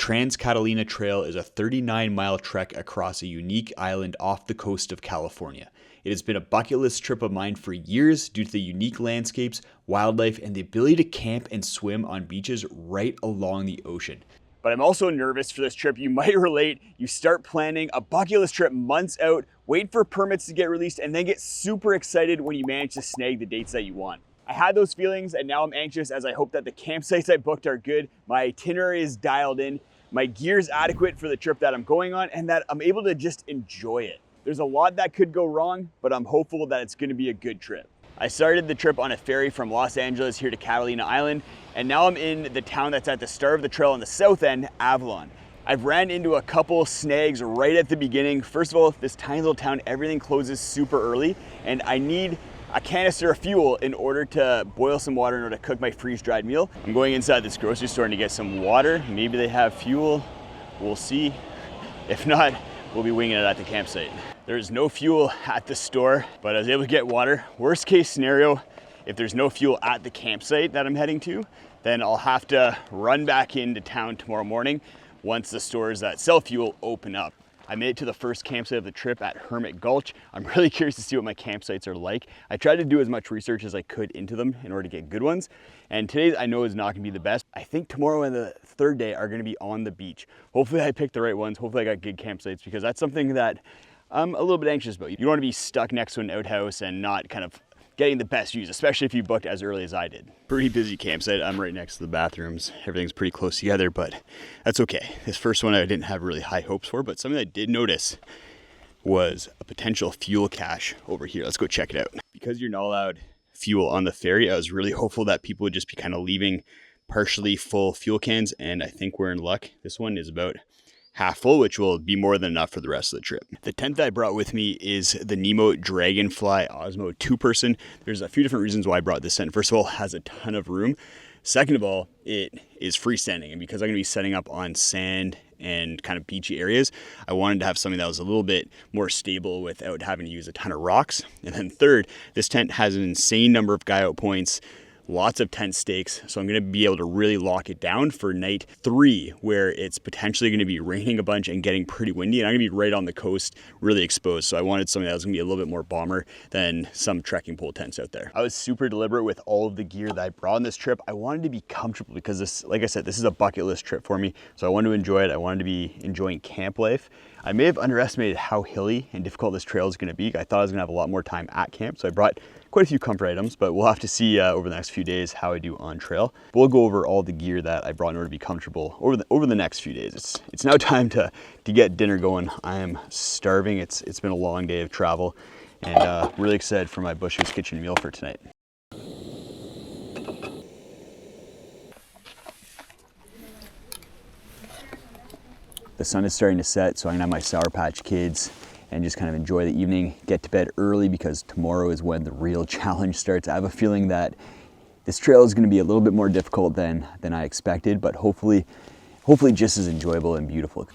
Catalina Trail is a 39-mile trek across a unique island off the coast of California. It has been a bucket list trip of mine for years due to the unique landscapes, wildlife, and the ability to camp and swim on beaches right along the ocean. But I'm also nervous for this trip. You might relate. You start planning a bucket list trip months out, wait for permits to get released, and then get super excited when you manage to snag the dates that you want. I had those feelings, and now I'm anxious as I hope that the campsites I booked are good, my itinerary is dialed in, my gear is adequate for the trip that I'm going on, and that I'm able to just enjoy it. There's a lot that could go wrong, but I'm hopeful that it's gonna be a good trip. I started the trip on a ferry from Los Angeles here to Catalina Island, and now I'm in the town that's at the start of the trail on the south end, Avalon. I've ran into a couple snags right at the beginning. First of all, this tiny little town, everything closes super early, and I need a canister of fuel in order to boil some water in order to cook my freeze-dried meal. I'm going inside this grocery store to get some water. Maybe they have fuel, we'll see. If not, we'll be winging it at the campsite. There's no fuel at the store, but I was able to get water. Worst case scenario, if there's no fuel at the campsite that I'm heading to, then I'll have to run back into town tomorrow morning once the stores that sell fuel open up. I made it to the first campsite of the trip at Hermit Gulch. I'm really curious to see what my campsites are like. I tried to do as much research as I could into them in order to get good ones. And today's I know is not gonna be the best. I think tomorrow and the third day are gonna be on the beach. Hopefully I picked the right ones. Hopefully I got good campsites, because that's something that I'm a little bit anxious about. You don't wanna be stuck next to an outhouse and not kind of getting the best views, especially if you booked as early as I did. Pretty busy campsite. I'm right next to the bathrooms. Everything's pretty close together, but that's okay. This first one I didn't have really high hopes for, but something I did notice was a potential fuel cache over here. Let's go check it out. Because you're not allowed fuel on the ferry, I was really hopeful that people would just be kind of leaving partially full fuel cans, and I think we're in luck. This one is about half full, which will be more than enough for the rest of the trip. The tent that I brought with me is the Nemo Dragonfly Osmo 2-person. There's a few different reasons why I brought this tent. First of all, it has a ton of room. Second of all, it is freestanding, and because I'm gonna be setting up on sand and kind of beachy areas, I wanted to have something that was a little bit more stable without having to use a ton of rocks. And then third, this tent has an insane number of guy out points, lots of tent stakes, so I'm gonna be able to really lock it down for night 3, where it's potentially gonna be raining a bunch and getting pretty windy, and I'm gonna be right on the coast, really exposed. So I wanted something that was gonna be a little bit more bomber than some trekking pole tents out there. I was super deliberate with all of the gear that I brought on this trip. I wanted to be comfortable because this, like I said, this is a bucket list trip for me. So I wanted to enjoy it. I wanted to be enjoying camp life. I may have underestimated how hilly and difficult this trail is gonna be. I thought I was gonna have a lot more time at camp, so I brought quite a few comfort items, but we'll have to see over the next few days how I do on trail. But we'll go over all the gear that I brought in order to be comfortable over the next few days. It's now time to get dinner going. I am starving. It's been a long day of travel, and really excited for my Bush's Kitchen meal for tonight. The sun is starting to set, so I'm gonna have my Sour Patch Kids and just kind of enjoy the evening, get to bed early because tomorrow is when the real challenge starts. I have a feeling that this trail is gonna be a little bit more difficult than I expected, but hopefully just as enjoyable and beautiful.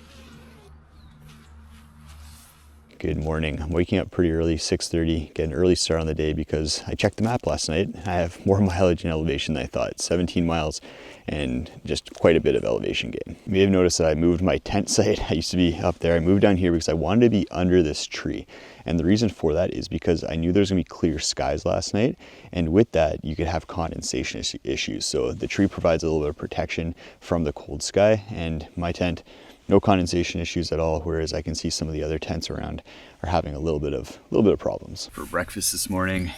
Good morning. I'm waking up pretty early, 6:30, get an early start on the day because I checked the map last night. I have more mileage and elevation than I thought, 17 miles and just quite a bit of elevation gain. You may have noticed that I moved my tent site. I used to be up there. I moved down here because I wanted to be under this tree. And the reason for that is because I knew there was gonna be clear skies last night. And with that, you could have condensation issues. So the tree provides a little bit of protection from the cold sky, and my tent, no condensation issues at all, whereas I can see some of the other tents around are having a little bit of problems. For breakfast this morning,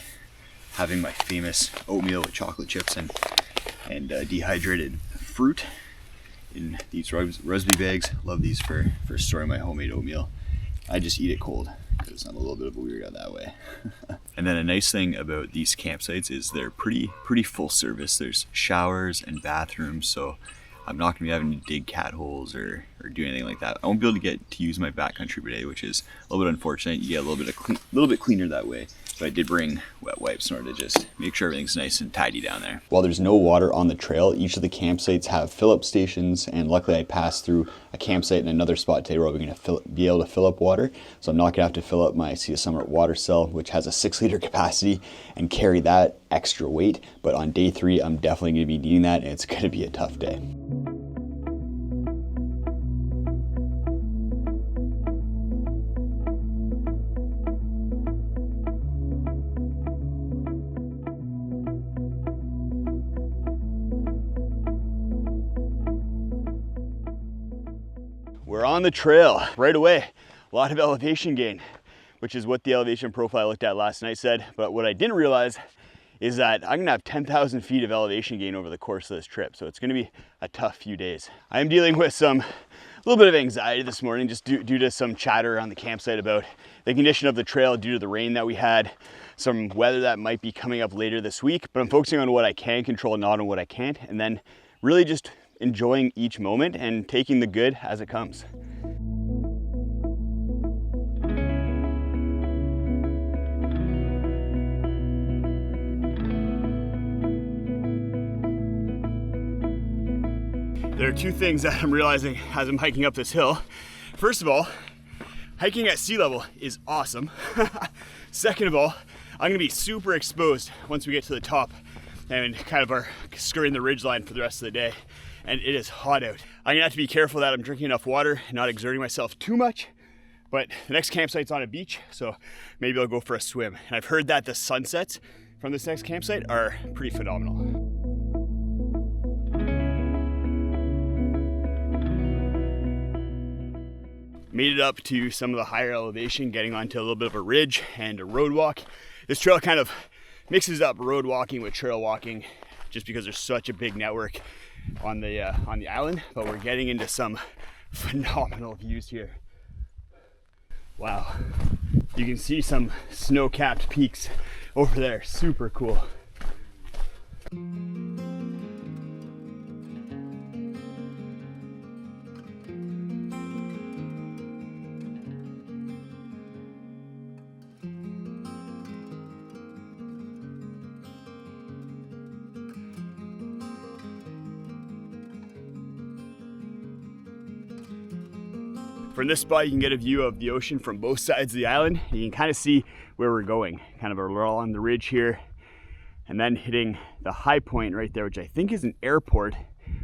having my famous oatmeal with chocolate chips and dehydrated fruit in these rugby bags. Love these for storing my homemade oatmeal. I just eat it cold because I'm a little bit of a weirdo that way. And then a nice thing about these campsites is they're pretty full service. There's showers and bathrooms, so I'm not gonna be having to dig cat holes or do anything like that. I won't be able to get to use my backcountry bidet, which is a little bit unfortunate. You get a little bit cleaner that way. But I did bring wet wipes in order to just make sure everything's nice and tidy down there. While there's no water on the trail, each of the campsites have fill-up stations, and luckily I passed through a campsite in another spot today where I'm gonna be able to fill up water. So I'm not gonna have to fill up my Sea of Summit water cell, which has a 6-liter capacity, and carry that extra weight. But on day 3, I'm definitely gonna be needing that, and it's gonna be a tough day. We're on the trail right away. A lot of elevation gain, which is what the elevation profile I looked at last night said. But what I didn't realize is that I'm gonna have 10,000 feet of elevation gain over the course of this trip. So it's gonna be a tough few days. I am dealing with a little bit of anxiety this morning, just due to some chatter around the campsite about the condition of the trail due to the rain that we had, some weather that might be coming up later this week. But I'm focusing on what I can control, not on what I can't, and then really just enjoying each moment and taking the good as it comes. There are two things that I'm realizing as I'm hiking up this hill. First of all, hiking at sea level is awesome. Second of all, I'm gonna be super exposed once we get to the top and kind of are skirting the ridgeline for the rest of the day. And it is hot out. I'm gonna have to be careful that I'm drinking enough water and not exerting myself too much. But the next campsite's on a beach, so maybe I'll go for a swim. And I've heard that the sunsets from this next campsite are pretty phenomenal. Made it up to some of the higher elevation, getting onto a little bit of a ridge and a road walk. This trail kind of mixes up road walking with trail walking just because there's such a big network on the island, but we're getting into some phenomenal views here. Wow. You can see some snow-capped peaks over there, super cool. From this spot, you can get a view of the ocean from both sides of the island. You can kind of see where we're going. Kind of we're all on the ridge here, and then hitting the high point right there, which I think is an airport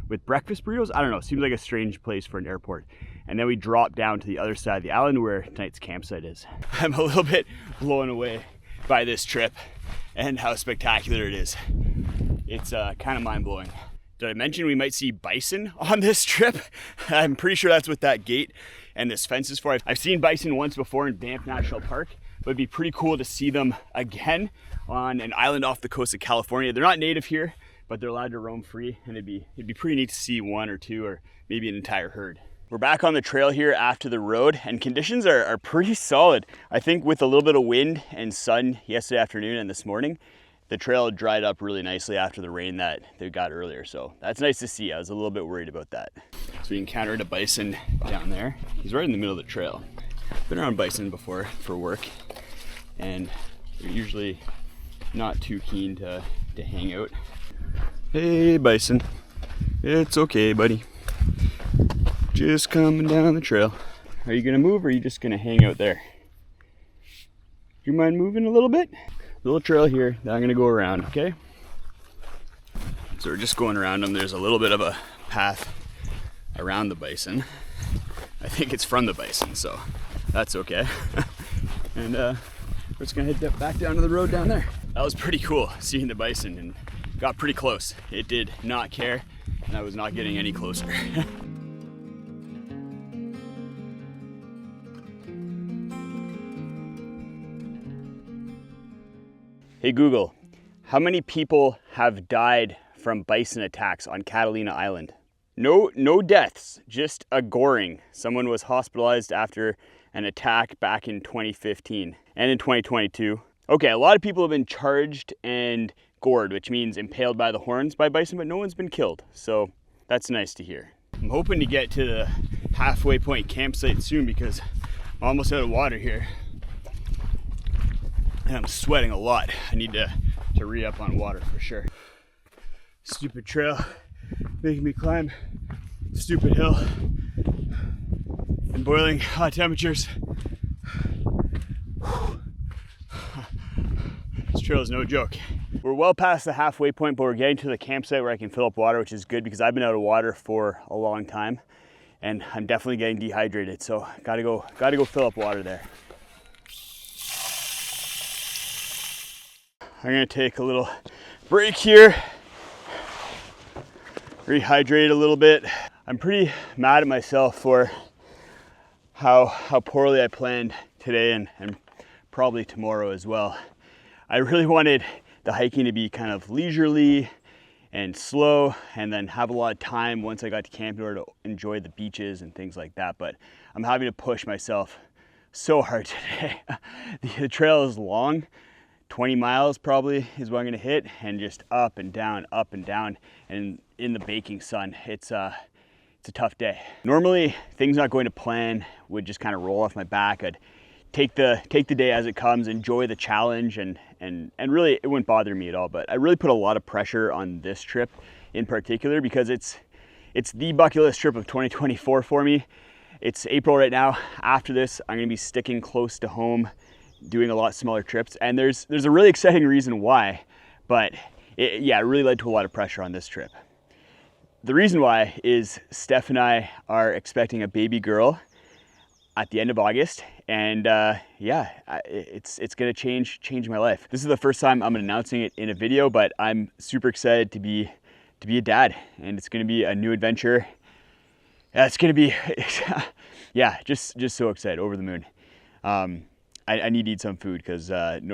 with breakfast burritos. I don't know, seems like a strange place for an airport. And then we drop down to the other side of the island where tonight's campsite is. I'm a little bit blown away by this trip and how spectacular it is. It's kind of mind-blowing. Did I mention we might see bison on this trip? I'm pretty sure that's what that gate and this fence is for. I've seen bison once before in Banff National Park, but it'd be pretty cool to see them again on an island off the coast of California. They're not native here, but they're allowed to roam free, and it'd be pretty neat to see one or two or maybe an entire herd. We're back on the trail here after the road, and conditions are pretty solid. I think with a little bit of wind and sun yesterday afternoon and this morning, the trail dried up really nicely after the rain that they got earlier. So that's nice to see. I was a little bit worried about that. So we encountered a bison down there. He's right in the middle of the trail. Been around bison before for work, and they're usually not too keen to hang out. Hey bison, it's okay buddy. Just coming down the trail. Are you gonna move or are you just gonna hang out there? Do you mind moving a little bit? Little trail here that I'm gonna go around, okay? So we're just going around them. There's a little bit of a path around the bison. I think it's from the bison, so that's okay. And we're just gonna head back down to the road down there. That was pretty cool seeing the bison, and got pretty close. It did not care, and I was not getting any closer. Hey Google, how many people have died from bison attacks on Catalina Island? No deaths, just a goring. Someone was hospitalized after an attack back in 2015 and in 2022. Okay, a lot of people have been charged and gored, which means impaled by the horns by bison, but no one's been killed. So that's nice to hear. I'm hoping to get to the halfway point campsite soon because I'm almost out of water here. And I'm sweating a lot. I need to re-up on water for sure. Stupid trail, making me climb stupid hill in boiling hot temperatures. This trail is no joke. We're well past the halfway point, but we're getting to the campsite where I can fill up water, which is good because I've been out of water for a long time and I'm definitely getting dehydrated. So gotta go fill up water there. I'm gonna take a little break here, rehydrate a little bit. I'm pretty mad at myself for how poorly I planned today and probably tomorrow as well. I really wanted the hiking to be kind of leisurely and slow, and then have a lot of time once I got to camp in order to enjoy the beaches and things like that. But I'm having to push myself so hard today. The trail is long, 20 miles probably is what I'm gonna hit, and just up and down, and in the baking sun. It's a tough day. Normally, things not going to plan would just kind of roll off my back. I'd take the day as it comes, enjoy the challenge, and really it wouldn't bother me at all. But I really put a lot of pressure on this trip in particular because it's the bucket list trip of 2024 for me. It's April right now. After this, I'm gonna be sticking close to home, doing a lot smaller trips, and there's a really exciting reason why, but it really led to a lot of pressure on this trip. The reason why is Steph and I are expecting a baby girl at the end of August, and it's gonna change my life. This is the first time I'm announcing it in a video, but I'm super excited to be a dad, and it's gonna be a new adventure. It's gonna be just so excited, over the moon. I need to eat some food because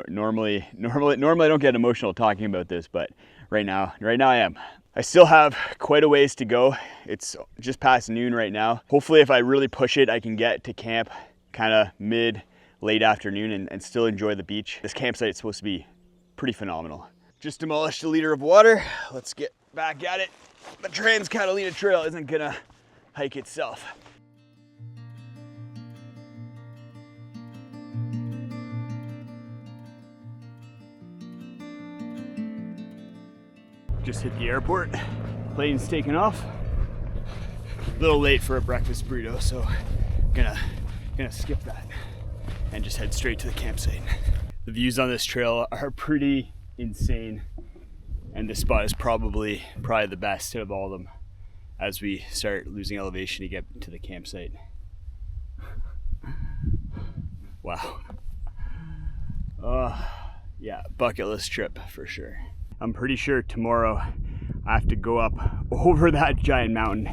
normally I don't get emotional talking about this, but right now I am. I still have quite a ways to go. It's just past noon right now. Hopefully if I really push it, I can get to camp kind of late afternoon and still enjoy the beach. This campsite is supposed to be pretty phenomenal. Just demolished a liter of water. Let's get back at it. The Catalina trail isn't gonna hike itself. Just hit the airport. Plane's taking off. A little late for a breakfast burrito, so gonna skip that and just head straight to the campsite. The views on this trail are pretty insane, and this spot is probably the best out of all of them as we start losing elevation to get to the campsite. Wow. Yeah, bucket list trip for sure. I'm pretty sure tomorrow I have to go up over that giant mountain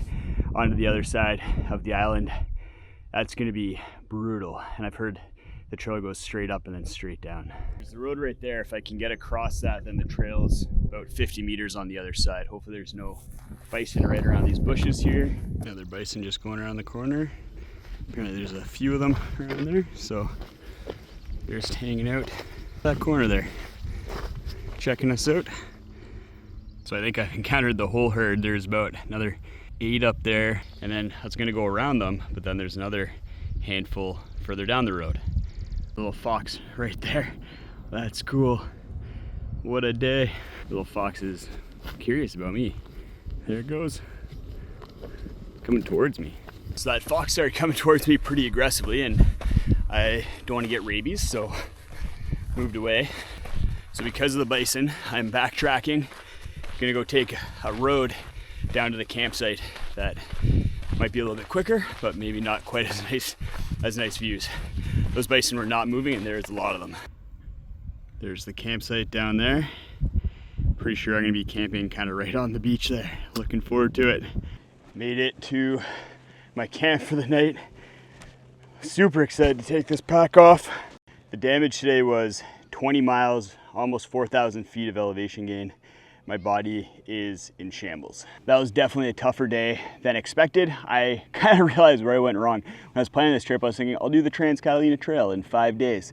onto the other side of the island. That's gonna be brutal. And I've heard the trail goes straight up and then straight down. There's the road right there. If I can get across that, then the trail's about 50 meters on the other side. Hopefully there's no bison right around these bushes here. Another bison just going around the corner. Apparently there's a few of them around there. So they're just hanging out that corner there, checking us out. So I think I've encountered the whole herd. There's about another 8 up there, and then I was gonna go around them, but then there's another handful further down the road. Little fox right there. That's cool. What a day. Little fox is curious about me. There it goes. Coming towards me. So that fox started coming towards me pretty aggressively, and I don't want to get rabies, so moved away. So because of the bison, I'm backtracking. Gonna go take a road down to the campsite that might be a little bit quicker, but maybe not quite as nice views. Those bison were not moving, and there's a lot of them. There's the campsite down there. Pretty sure I'm gonna be camping kind of right on the beach there. Looking forward to it. Made it to my camp for the night. Super excited to take this pack off. The damage today was 20 miles, almost 4,000 feet of elevation gain. My body is in shambles. That was definitely a tougher day than expected. I kind of realized where I went wrong. When I was planning this trip, I was thinking I'll do the Catalina trail in 5 days.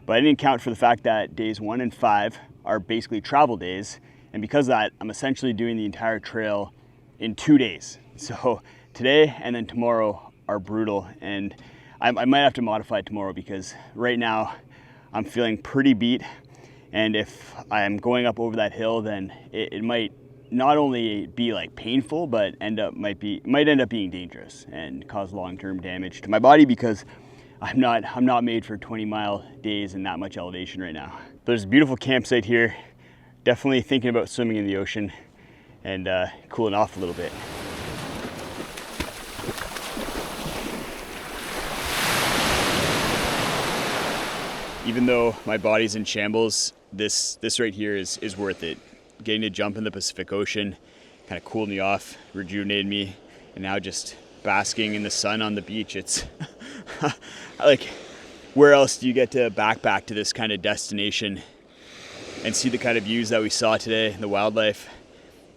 But I didn't account for the fact that days 1 and 5 are basically travel days. And because of that, I'm essentially doing the entire trail in 2 days. So today and then tomorrow are brutal. And I might have to modify it tomorrow because right now I'm feeling pretty beat. And if I'm going up over that hill, then it might not only be like painful, but might end up being dangerous and cause long-term damage to my body because I'm not made for 20-mile days and that much elevation right now. There's a beautiful campsite here. Definitely thinking about swimming in the ocean and cooling off a little bit. Even though my body's in shambles, this right here is worth it. Getting to jump in the Pacific Ocean kind of cooled me off, rejuvenated me, and now just basking in the sun on the beach. It's Like, where else do you get to backpack to this kind of destination and see the kind of views that we saw today, the wildlife?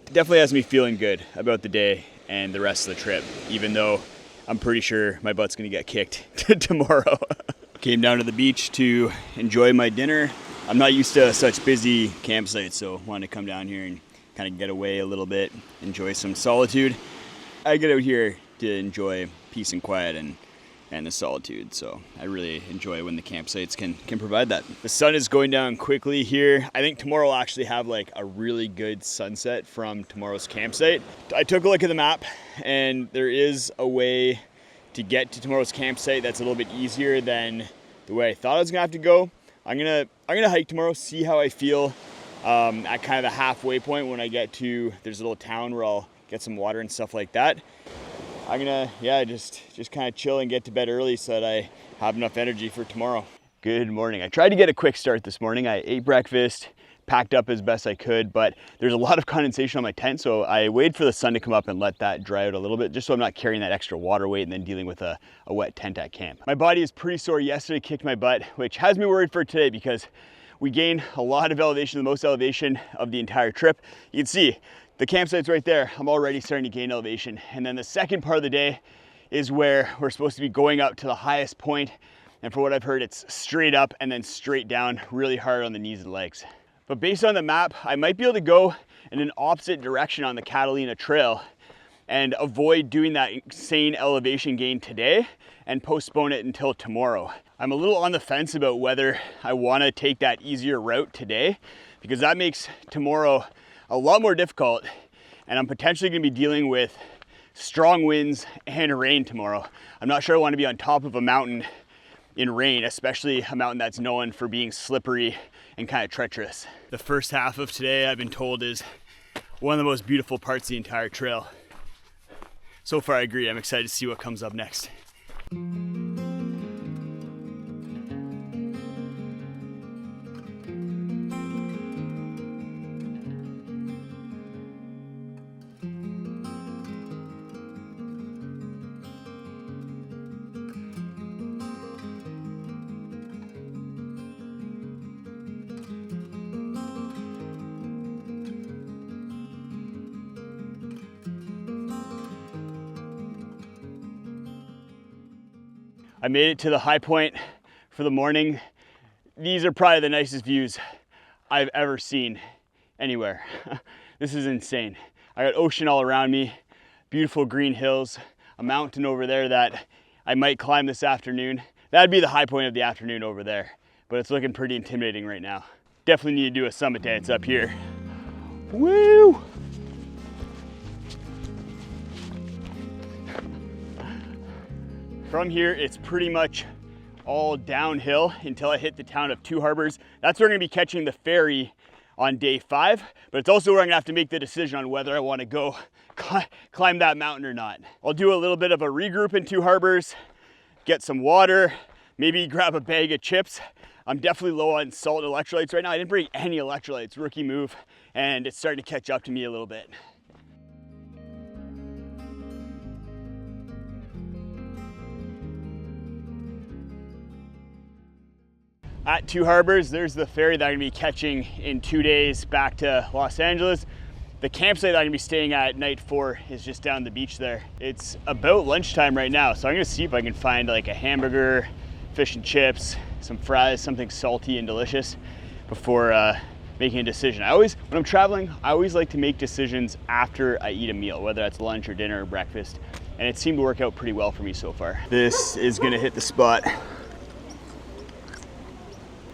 It definitely has me feeling good about the day and the rest of the trip, even though I'm pretty sure my butt's gonna get kicked tomorrow. Came down to the beach to enjoy my dinner. I'm not used to such busy campsites, so wanted to come down here and kind of get away a little bit, enjoy some solitude. I get out here to enjoy peace and quiet and the solitude, so I really enjoy when the campsites can provide that. The sun is going down quickly here. I think tomorrow will actually have like a really good sunset from tomorrow's campsite. I took a look at the map, and there is a way to get to tomorrow's campsite that's a little bit easier than the way I thought I was gonna have to go. I'm gonna hike tomorrow, see how I feel at kind of the halfway point when I get to, there's a little town where I'll get some water and stuff like that. I'm gonna, just kind of chill and get to bed early so that I have enough energy for tomorrow. Good morning. I tried to get a quick start this morning. I ate breakfast, packed up as best I could, but there's a lot of condensation on my tent, so I waited for the sun to come up and let that dry out a little bit, just so I'm not carrying that extra water weight and then dealing with a wet tent at camp. My body is pretty sore. Yesterday kicked my butt, which has me worried for today because we gained a lot of elevation, the most elevation of the entire trip. You can see the campsite's right there. I'm already starting to gain elevation. And then the second part of the day is where we're supposed to be going up to the highest point. And for what I've heard, it's straight up and then straight down, really hard on the knees and legs. But based on the map, I might be able to go in an opposite direction on the Catalina trail and avoid doing that insane elevation gain today and postpone it until tomorrow. I'm a little on the fence about whether I want to take that easier route today, because that makes tomorrow a lot more difficult, and I'm potentially going to be dealing with strong winds and rain tomorrow. I'm not sure I want to be on top of a mountain in rain, especially a mountain that's known for being slippery and kind of treacherous. The first half of today, I've been told, is one of the most beautiful parts of the entire trail. So far, I agree. I'm excited to see what comes up next. I made it to the high point for the morning. These are probably the nicest views I've ever seen anywhere. This is insane. I got ocean all around me, beautiful green hills, a mountain over there that I might climb this afternoon. That'd be the high point of the afternoon over there, but it's looking pretty intimidating right now. Definitely need to do a summit dance up here. Woo! From here, it's pretty much all downhill until I hit the town of Two Harbors. That's where I'm gonna be catching the ferry on day 5, but it's also where I'm gonna have to make the decision on whether I wanna go climb that mountain or not. I'll do a little bit of a regroup in Two Harbors, get some water, maybe grab a bag of chips. I'm definitely low on salt and electrolytes right now. I didn't bring any electrolytes, rookie move, and it's starting to catch up to me a little bit. At Two Harbors, there's the ferry that I'm gonna be catching in 2 days back to Los Angeles. The campsite that I'm gonna be staying at night 4 is just down the beach there. It's about lunchtime right now, so I'm gonna see if I can find like a hamburger, fish and chips, some fries, something salty and delicious before making a decision. When I'm traveling, I always like to make decisions after I eat a meal, whether that's lunch or dinner or breakfast, and it seemed to work out pretty well for me so far. This is gonna hit the spot.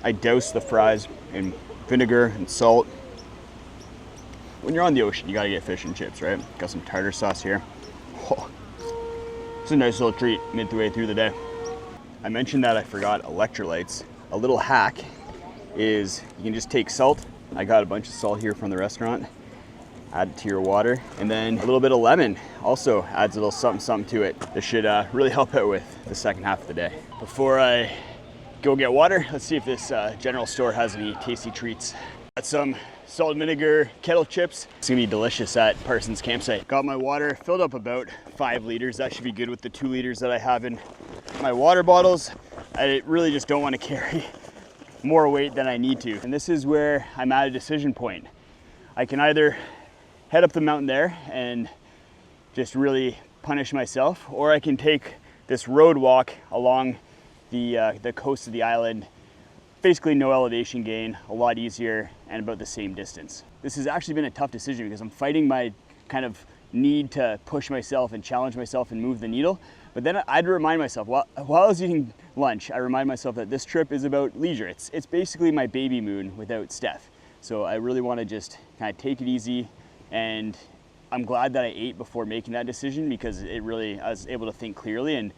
I douse the fries in vinegar and salt. When you're on the ocean, you gotta get fish and chips, right? Got some tartar sauce here. Oh, it's a nice little treat midway through the day. I mentioned that I forgot electrolytes. A little hack is you can just take salt. I got a bunch of salt here from the restaurant. Add it to your water, and then a little bit of lemon also adds a little something to it. This should really help out with the second half of the day. Before I go get water, let's see if this general store has any tasty treats. Got some salt and vinegar kettle chips. It's gonna be delicious at Parsons campsite. Got my water filled up about 5 liters. That should be good with the 2 liters that I have in my water bottles. I really just don't want to carry more weight than I need to. And this is where I'm at a decision point. I can either head up the mountain there and just really punish myself, or I can take this road walk along the coast of the island. Basically no elevation gain, a lot easier, and about the same distance. This has actually been a tough decision because I'm fighting my kind of need to push myself and challenge myself and move the needle. But then I'd remind myself, while I was eating lunch, I remind myself that this trip is about leisure. It's basically my baby moon without Steph. So I really want to just kind of take it easy, and I'm glad that I ate before making that decision because I was able to think clearly and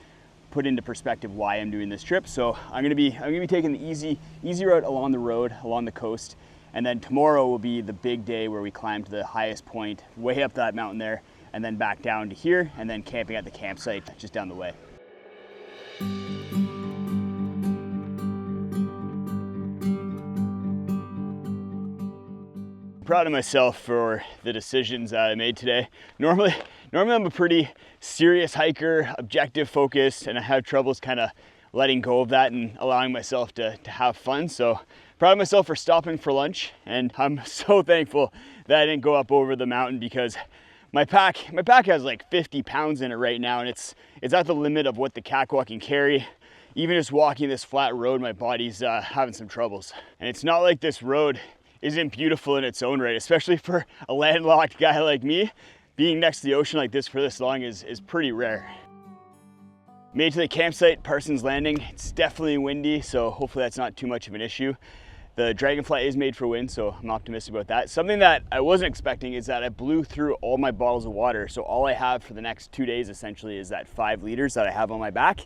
put into perspective why I'm doing this trip. So I'm gonna be taking the easy route along the road, along the coast, and then tomorrow will be the big day where we climb to the highest point, way up that mountain there, and then back down to here, and then camping at the campsite just down the way. Proud of myself for the decisions that I made today. Normally I'm a pretty serious hiker, objective focused, and I have troubles kind of letting go of that and allowing myself to have fun. So proud of myself for stopping for lunch, and I'm so thankful that I didn't go up over the mountain because my pack has like 50 pounds in it right now, and it's at the limit of what the Kakwa can carry. Even just walking this flat road, my body's having some troubles. And it's not like this road isn't beautiful in its own right, especially for a landlocked guy like me. Being next to the ocean like this for this long is pretty rare. Made it to the campsite, Parsons Landing. It's definitely windy, so hopefully that's not too much of an issue. The Dragonfly is made for wind, so I'm optimistic about that. Something that I wasn't expecting is that I blew through all my bottles of water, so all I have for the next 2 days essentially is that 5 liters that I have on my back.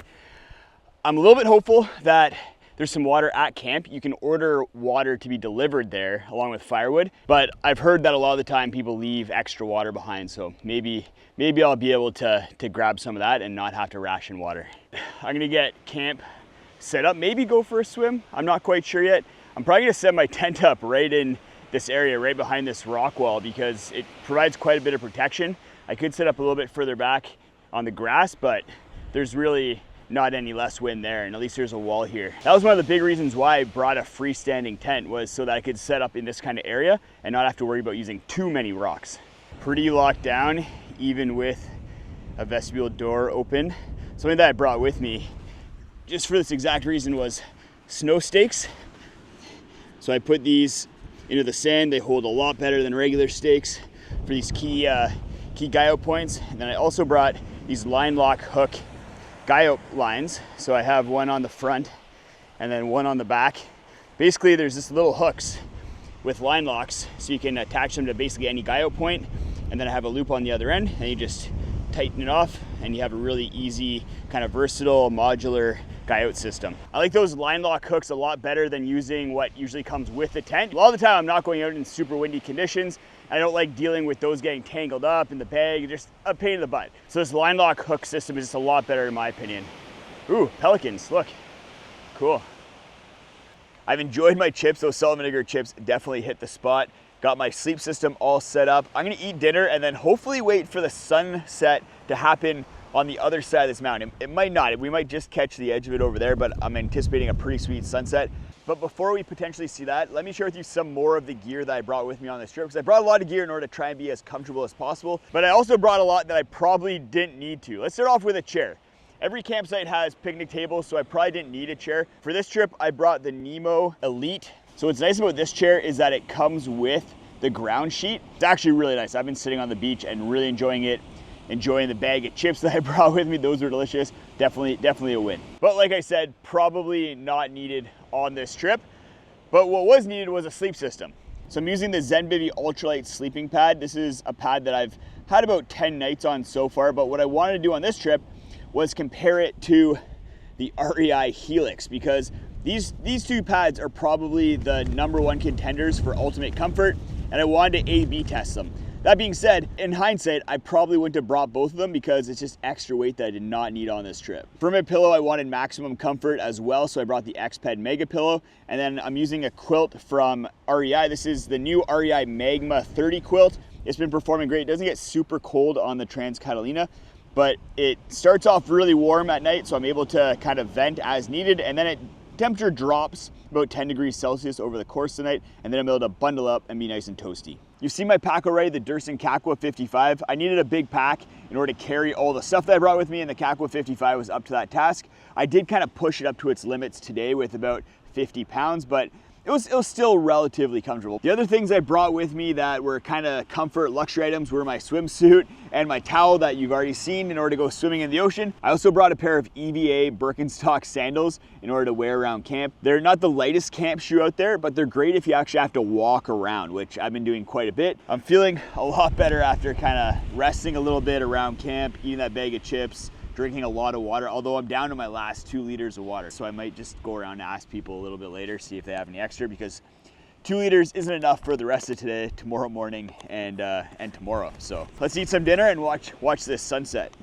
I'm a little bit hopeful that there's some water at camp. You can order water to be delivered there along with firewood, but I've heard that a lot of the time people leave extra water behind, so maybe I'll be able to grab some of that and not have to ration water. I'm gonna get camp set up, maybe go for a swim. I'm not quite sure yet. I'm probably gonna set my tent up right in this area, right behind this rock wall, because it provides quite a bit of protection. I could set up a little bit further back on the grass, but there's really not any less wind there, and at least there's a wall here. That was one of the big reasons why I brought a freestanding tent, was so that I could set up in this kind of area and not have to worry about using too many rocks. Pretty locked down, even with a vestibule door open. Something that I brought with me, just for this exact reason, was snow stakes. So I put these into the sand. They hold a lot better than regular stakes for these key guy out points. And then I also brought these line lock hook guy out lines. So I have one on the front and then one on the back. Basically there's this little hooks with line locks, so you can attach them to basically any guy out point, and then I have a loop on the other end, and you just tighten it off and you have a really easy, kind of versatile, modular guy out system. I like those line lock hooks a lot better than using what usually comes with the tent. A lot of the time I'm not going out in super windy conditions. I don't like dealing with those getting tangled up in the bag, just a pain in the butt. So this line lock hook system is just a lot better in my opinion. Ooh, pelicans, look, cool. I've enjoyed my chips. Those salt and vinegar chips definitely hit the spot. Got my sleep system all set up. I'm gonna eat dinner and then hopefully wait for the sunset to happen on the other side of this mountain. It might not, we might just catch the edge of it over there, but I'm anticipating a pretty sweet sunset. But before we potentially see that, let me share with you some more of the gear that I brought with me on this trip, because I brought a lot of gear in order to try and be as comfortable as possible, but I also brought a lot that I probably didn't need to. Let's start off with a chair. Every campsite has picnic tables, so I probably didn't need a chair. For this trip, I brought the Nemo Elite. So what's nice about this chair is that it comes with the ground sheet. It's actually really nice. I've been sitting on the beach and really enjoying it. Enjoying the bag of chips that I brought with me. Those were delicious. Definitely a win. But like I said, probably not needed on this trip. But what was needed was a sleep system. So I'm using the ZenBivy Ultralight sleeping pad. This is a pad that I've had about 10 nights on so far, but what I wanted to do on this trip was compare it to the REI Helix, because these two pads are probably the #1 contenders for ultimate comfort, and I wanted to A/B test them. That being said, in hindsight, I probably wouldn't have brought both of them because it's just extra weight that I did not need on this trip. For my pillow, I wanted maximum comfort as well, so I brought the Xped Mega Pillow, and then I'm using a quilt from REI. This is the new REI Magma 30 quilt. It's been performing great. It doesn't get super cold on the Trans Catalina, but it starts off really warm at night, so I'm able to kind of vent as needed, and then temperature drops about 10 degrees Celsius over the course of the night, and then I'm able to bundle up and be nice and toasty. You've seen my pack already, the Durson Kakwa 55. I needed a big pack in order to carry all the stuff that I brought with me, and the Kakwa 55 was up to that task. I did kind of push it up to its limits today with about 50 pounds, but it was still relatively comfortable. The other things I brought with me that were kind of comfort luxury items were my swimsuit and my towel that you've already seen in order to go swimming in the ocean. I also brought a pair of EVA Birkenstock sandals in order to wear around camp. They're not the lightest camp shoe out there, but they're great if you actually have to walk around, which I've been doing quite a bit. I'm feeling a lot better after kind of resting a little bit around camp, eating that bag of chips, drinking a lot of water, although I'm down to my last 2 liters of water. So I might just go around and ask people a little bit later, see if they have any extra, because 2 liters isn't enough for the rest of today, tomorrow morning, and tomorrow. So let's eat some dinner and watch this sunset.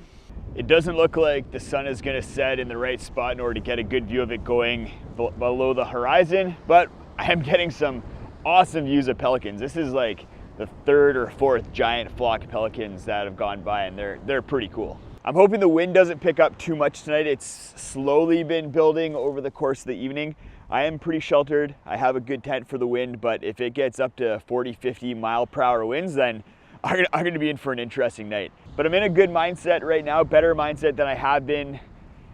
It doesn't look like the sun is gonna set in the right spot in order to get a good view of it going below the horizon, but I am getting some awesome views of pelicans. This is like the 3rd or 4th giant flock of pelicans that have gone by, and they're pretty cool. I'm hoping the wind doesn't pick up too much tonight. It's slowly been building over the course of the evening. I am pretty sheltered. I have a good tent for the wind, but if it gets up to 40, 50 mile per hour winds, then I'm gonna be in for an interesting night. But I'm in a good mindset right now, better mindset than I have been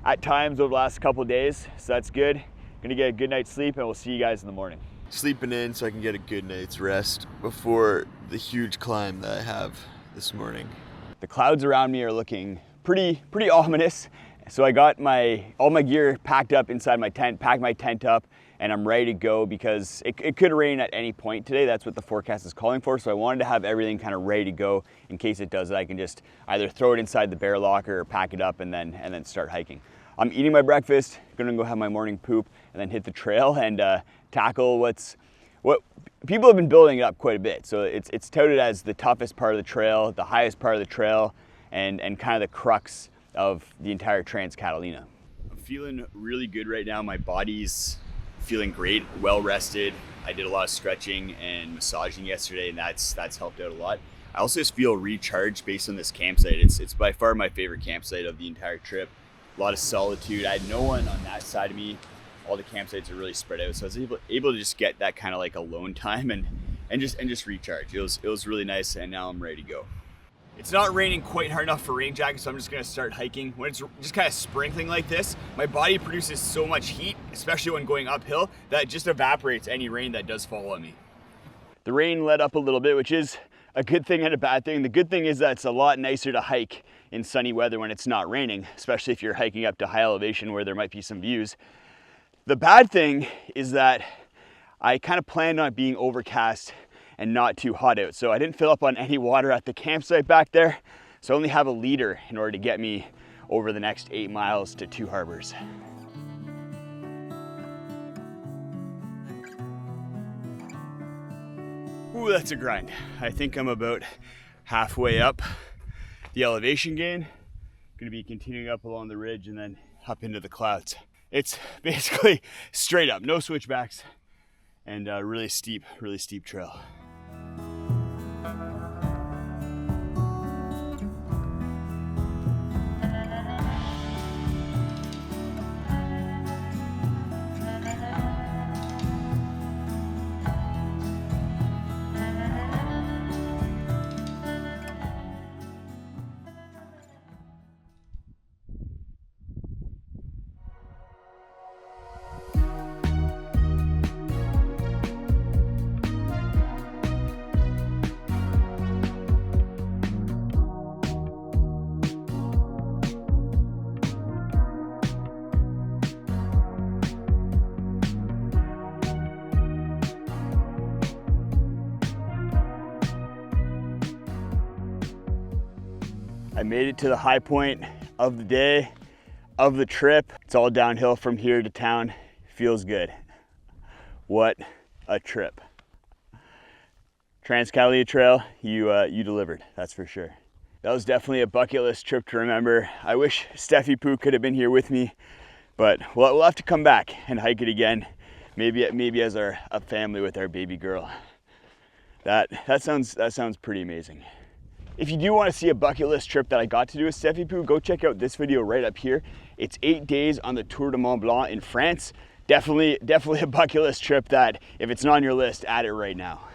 at times over the last couple of days, so that's good. Gonna get a good night's sleep, and we'll see you guys in the morning. Sleeping in so I can get a good night's rest before the huge climb that I have this morning. The clouds around me are looking pretty ominous. So I got all my gear packed up inside my tent, packed my tent up, and I'm ready to go because it could rain at any point today. That's what the forecast is calling for. So I wanted to have everything kind of ready to go in case it does. I can just either throw it inside the bear locker or pack it up and then start hiking. I'm eating my breakfast, gonna go have my morning poop, and then hit the trail and tackle what people have been building it up quite a bit. So it's touted as the toughest part of the trail, the highest part of the trail, and kind of the crux of the entire Trans Catalina. I'm feeling really good right now. My body's feeling great, well rested. I did a lot of stretching and massaging yesterday, and that's helped out a lot. I also just feel recharged based on this campsite. It's by far my favorite campsite of the entire trip. A lot of solitude. I had no one on that side of me. All the campsites are really spread out, so I was able to just get that kind of like alone time and just recharge. It was really nice, and now I'm ready to go. It's not raining quite hard enough for rain jackets, so I'm just gonna start hiking. When it's just kind of sprinkling like this, my body produces so much heat, especially when going uphill, that it just evaporates any rain that does fall on me. The rain let up a little bit, which is a good thing and a bad thing. The good thing is that it's a lot nicer to hike in sunny weather when it's not raining, especially if you're hiking up to high elevation where there might be some views. The bad thing is that I kind of planned on it being overcast and not too hot out. So I didn't fill up on any water at the campsite back there. So I only have a liter in order to get me over the next 8 miles to 2 harbors. Ooh, that's a grind. I think I'm about halfway up the elevation gain. Gonna be continuing up along the ridge and then up into the clouds. It's basically straight up, no switchbacks, and a really steep trail. I made it to the high point of the day, of the trip. It's all downhill from here to town. Feels good. What a trip. Catalina Trail, you delivered, that's for sure. That was definitely a bucket list trip to remember. I wish Steffi Poo could have been here with me, but we'll have to come back and hike it again. Maybe as a family with our baby girl. That sounds pretty amazing. If you do want to see a bucket list trip that I got to do with Steffi Poo, go check out this video right up here. It's 8 days on the Tour de Mont Blanc in France. Definitely a bucket list trip that if it's not on your list, add it right now.